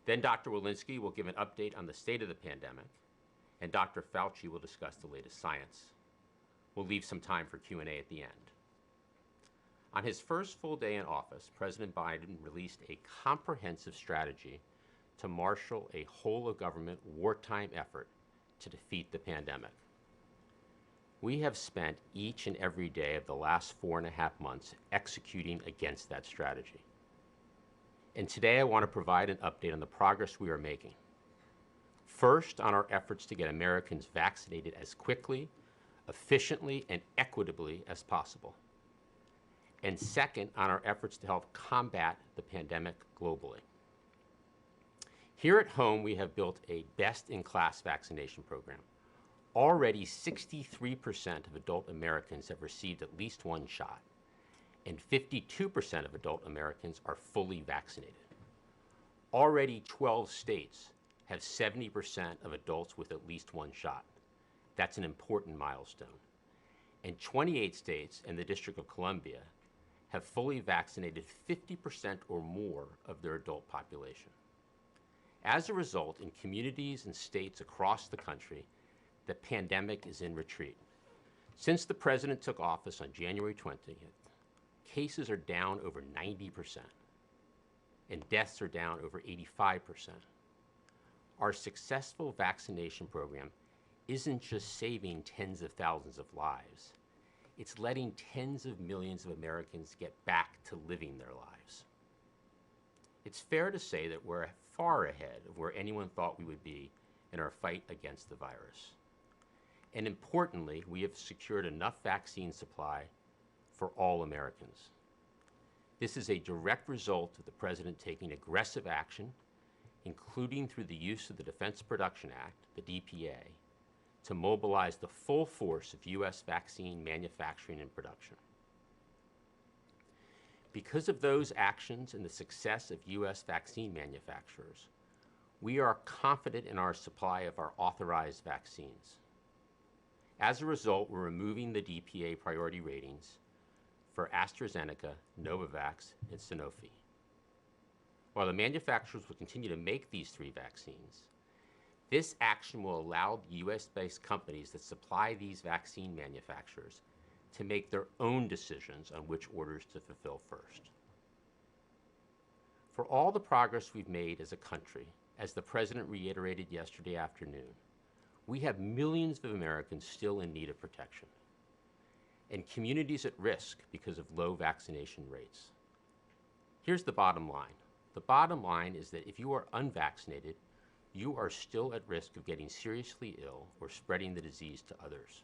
Then Dr. Walensky will give an update on the state of the pandemic, and Dr. Fauci will discuss the latest science. We'll leave some time for Q&A at the end. On his first full day in office, President Biden released a comprehensive strategy to marshal a whole-of-government wartime effort to defeat the pandemic. We have spent each and every day of the last 4.5 months executing against that strategy. And today I want to provide an update on the progress we are making. First, on our efforts to get Americans vaccinated as quickly, efficiently, and equitably as possible. And second, on our efforts to help combat the pandemic globally. Here at home, we have built a best-in-class vaccination program. Already 63% of adult Americans have received at least one shot, and 52% of adult Americans are fully vaccinated. Already 12 states have 70% of adults with at least one shot. That's an important milestone. And 28 states and the District of Columbia have fully vaccinated 50% or more of their adult population. As a result, in communities and states across the country, the pandemic is in retreat. Since the president took office on January 20th, cases are down over 90%, and deaths are down over 85%. Our successful vaccination program isn't just saving tens of thousands of lives, it's letting tens of millions of Americans get back to living their lives. It's fair to say that we're far ahead of where anyone thought we would be in our fight against the virus. And importantly, we have secured enough vaccine supply for all Americans. This is a direct result of the president taking aggressive action, including through the use of the Defense Production Act, the DPA, to mobilize the full force of U.S. vaccine manufacturing and production. Because of those actions and the success of U.S. vaccine manufacturers, we are confident in our supply of our authorized vaccines. As a result, we're removing the DPA priority ratings for AstraZeneca, Novavax, and Sanofi. While the manufacturers will continue to make these three vaccines, this action will allow U.S.-based companies that supply these vaccine manufacturers to make their own decisions on which orders to fulfill first. For all the progress we've made as a country, as the president reiterated yesterday afternoon, we have millions of Americans still in need of protection, and communities at risk because of low vaccination rates. Here's the bottom line. The bottom line is that if you are unvaccinated, you are still at risk of getting seriously ill or spreading the disease to others.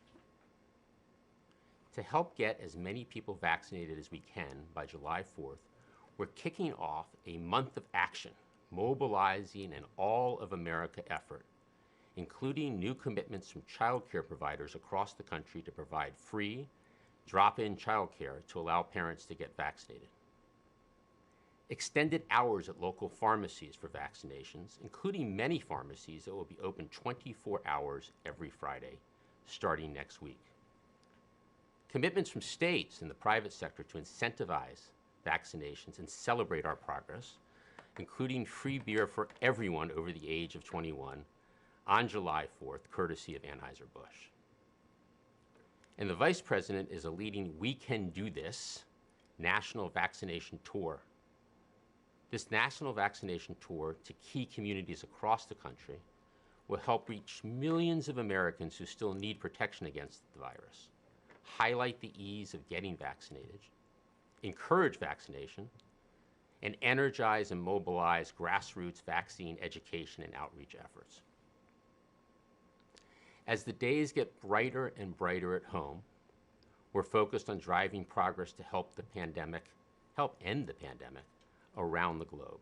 To help get as many people vaccinated as we can by July 4th, we're kicking off a month of action, mobilizing an all-of-America effort, including new commitments from child care providers across the country to provide free, drop-in child care to allow parents to get vaccinated. Extended hours at local pharmacies for vaccinations, including many pharmacies that will be open 24 hours every Friday, starting next week. Commitments from states and the private sector to incentivize vaccinations and celebrate our progress, including free beer for everyone over the age of 21 on July 4th, courtesy of Anheuser-Busch. And the Vice President is leading We Can Do This national vaccination tour. This national vaccination tour to key communities across the country will help reach millions of Americans who still need protection against the virus, highlight the ease of getting vaccinated, encourage vaccination, and energize and mobilize grassroots vaccine education and outreach efforts. As the days get brighter and brighter at home, we're focused on driving progress to help end the pandemic around the globe.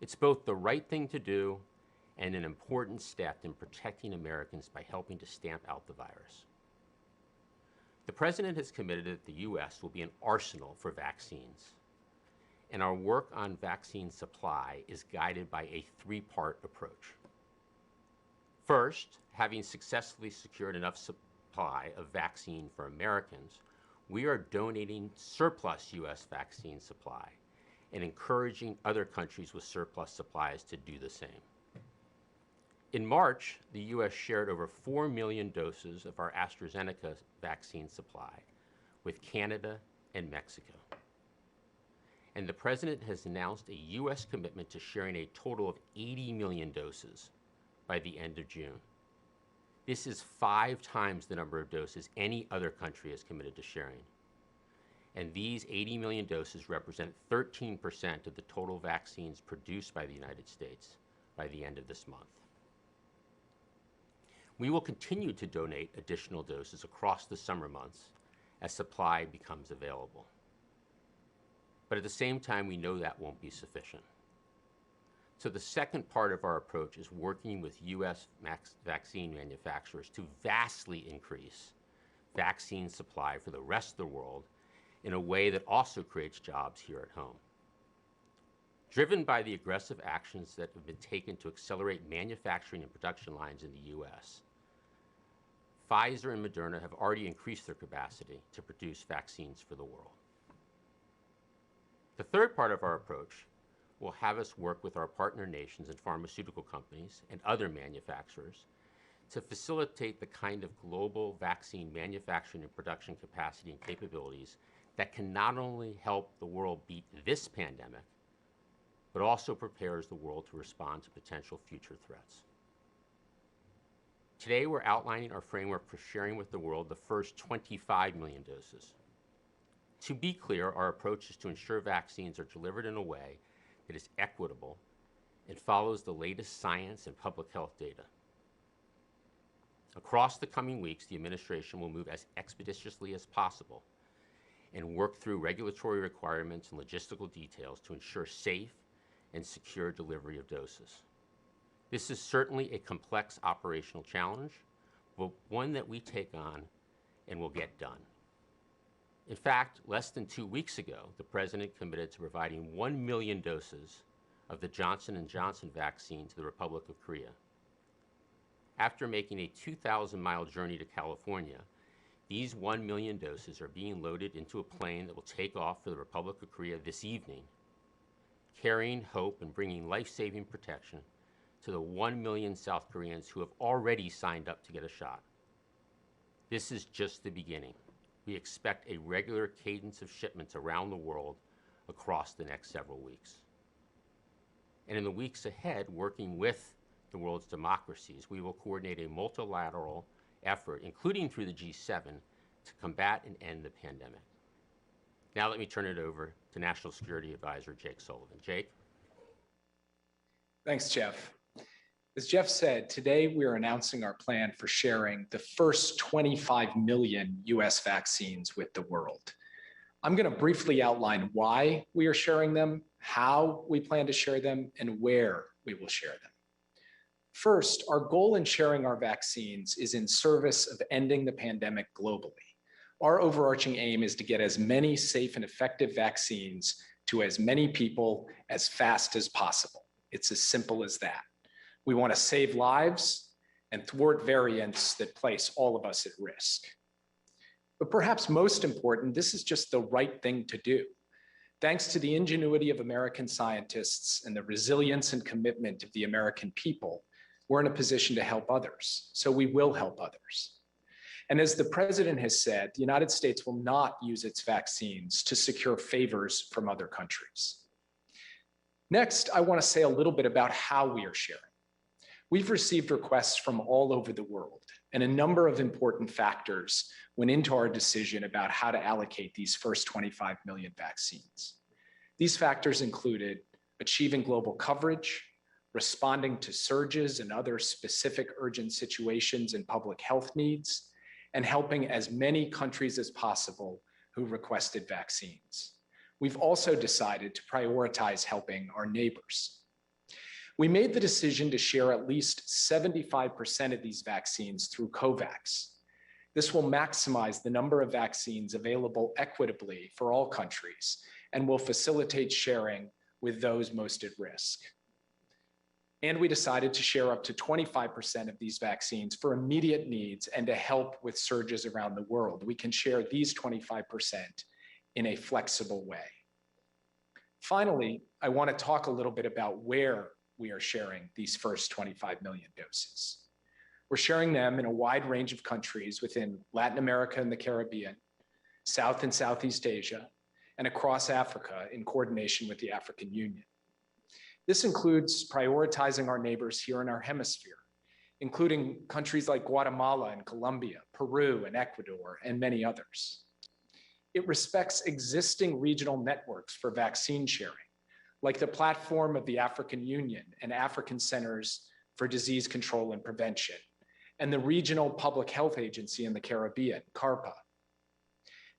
It's both the right thing to do and an important step in protecting Americans by helping to stamp out the virus. The President has committed that the U.S. will be an arsenal for vaccines, and our work on vaccine supply is guided by a three-part approach. First, having successfully secured enough supply of vaccine for Americans, we are donating surplus U.S. vaccine supply and encouraging other countries with surplus supplies to do the same. In March, the U.S. shared over 4 million doses of our AstraZeneca vaccine supply with Canada and Mexico. And the President has announced a U.S. commitment to sharing a total of 80 million doses by the end of June. This is 5 times the number of doses any other country has committed to sharing. And these 80 million doses represent 13% of the total vaccines produced by the United States by the end of this month. We will continue to donate additional doses across the summer months as supply becomes available. But at the same time, we know that won't be sufficient. So the second part of our approach is working with U.S. vaccine manufacturers to vastly increase vaccine supply for the rest of the world in a way that also creates jobs here at home. Driven by the aggressive actions that have been taken to accelerate manufacturing and production lines in the U.S., Pfizer and Moderna have already increased their capacity to produce vaccines for the world. The third part of our approach will have us work with our partner nations and pharmaceutical companies and other manufacturers to facilitate the kind of global vaccine manufacturing and production capacity and capabilities that can not only help the world beat this pandemic, but also prepares the world to respond to potential future threats. Today, we're outlining our framework for sharing with the world the first 25 million doses. To be clear, our approach is to ensure vaccines are delivered in a way that is equitable and follows the latest science and public health data. Across the coming weeks, the administration will move as expeditiously as possible and work through regulatory requirements and logistical details to ensure safe and secure delivery of doses. This is certainly a complex operational challenge, but one that we take on and will get done. In fact, less than 2 weeks ago, the President committed to providing 1 million doses of the Johnson & Johnson vaccine to the Republic of Korea. After making a 2,000-mile journey to California, these 1 million doses are being loaded into a plane that will take off for the Republic of Korea this evening, carrying hope and bringing life-saving protection to the 1 million South Koreans who have already signed up to get a shot. This is just the beginning. We expect a regular cadence of shipments around the world across the next several weeks. And in the weeks ahead, working with the world's democracies, we will coordinate a multilateral effort, including through the G7, to combat and end the pandemic. Now let me turn it over to National Security Advisor Jake Sullivan. Jake? Thanks, Jeff. As Jeff said, today we are announcing our plan for sharing the first 25 million US vaccines with the world. I'm going to briefly outline why we are sharing them, how we plan to share them, and where we will share them. First, our goal in sharing our vaccines is in service of ending the pandemic globally. Our overarching aim is to get as many safe and effective vaccines to as many people as fast as possible. It's as simple as that. We want to save lives and thwart variants that place all of us at risk. But perhaps most important, this is just the right thing to do. Thanks to the ingenuity of American scientists and the resilience and commitment of the American people, we're in a position to help others. So we will help others. And as the President has said, the United States will not use its vaccines to secure favors from other countries. Next, I want to say a little bit about how we are sharing. We've received requests from all over the world, and a number of important factors went into our decision about how to allocate these first 25 million vaccines. These factors included achieving global coverage, responding to surges and other specific urgent situations and public health needs, and helping as many countries as possible who requested vaccines. We've also decided to prioritize helping our neighbors. We made the decision to share at least 75% of these vaccines through COVAX. This will maximize the number of vaccines available equitably for all countries and will facilitate sharing with those most at risk. And we decided to share up to 25% of these vaccines for immediate needs and to help with surges around the world. We can share these 25% in a flexible way. Finally, I want to talk a little bit about where we are sharing these first 25 million doses. We're sharing them in a wide range of countries within Latin America and the Caribbean, South and Southeast Asia, and across Africa in coordination with the African Union. This includes prioritizing our neighbors here in our hemisphere, including countries like Guatemala and Colombia, Peru and Ecuador, and many others. It respects existing regional networks for vaccine sharing, like the platform of the African Union and African Centers for Disease Control and Prevention, and the Regional Public Health Agency in the Caribbean, CARPA.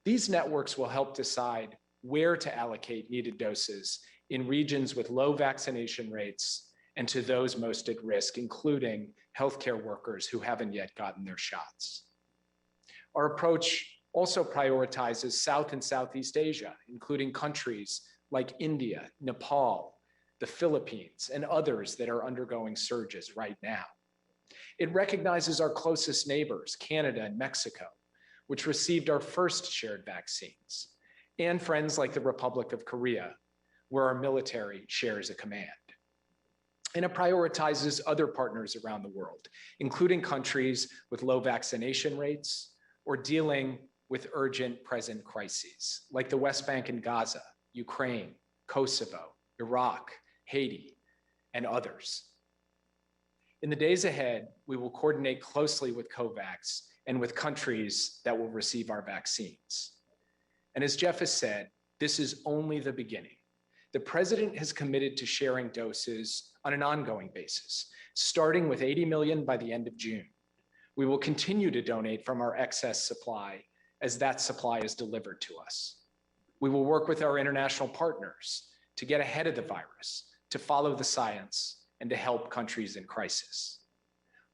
These networks will help decide where to allocate needed doses in regions with low vaccination rates and to those most at risk, including healthcare workers who haven't yet gotten their shots. Our approach also prioritizes South and Southeast Asia, including countries like India, Nepal, the Philippines, and others that are undergoing surges right now. It recognizes our closest neighbors, Canada and Mexico, which received our first shared vaccines, and friends like the Republic of Korea, where our military shares a command. And it prioritizes other partners around the world, including countries with low vaccination rates or dealing with urgent present crises, like the West Bank and Gaza, Ukraine, Kosovo, Iraq, Haiti, and others. In the days ahead, we will coordinate closely with COVAX and with countries that will receive our vaccines. And as Jeff has said, this is only the beginning. The president has committed to sharing doses on an ongoing basis, starting with 80 million by the end of June. We will continue to donate from our excess supply as that supply is delivered to us. We will work with our international partners to get ahead of the virus, to follow the science, and to help countries in crisis.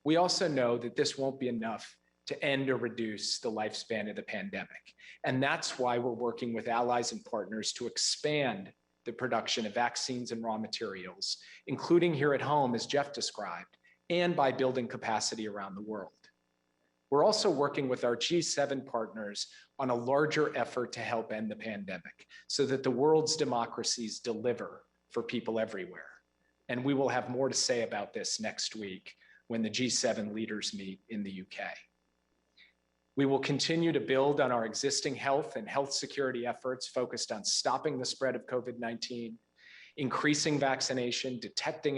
We also know that this won't be enough to end or reduce the lifespan of the pandemic. And that's why we're working with allies and partners to expand the production of vaccines and raw materials, including here at home, as Jeff described, and by building capacity around the world. We're also working with our G7 partners on a larger effort to help end the pandemic so that the world's democracies deliver for people everywhere. And we will have more to say about this next week when the G7 leaders meet in the UK. We will continue to build on our existing health and health security efforts focused on stopping the spread of COVID-19, increasing vaccination, detecting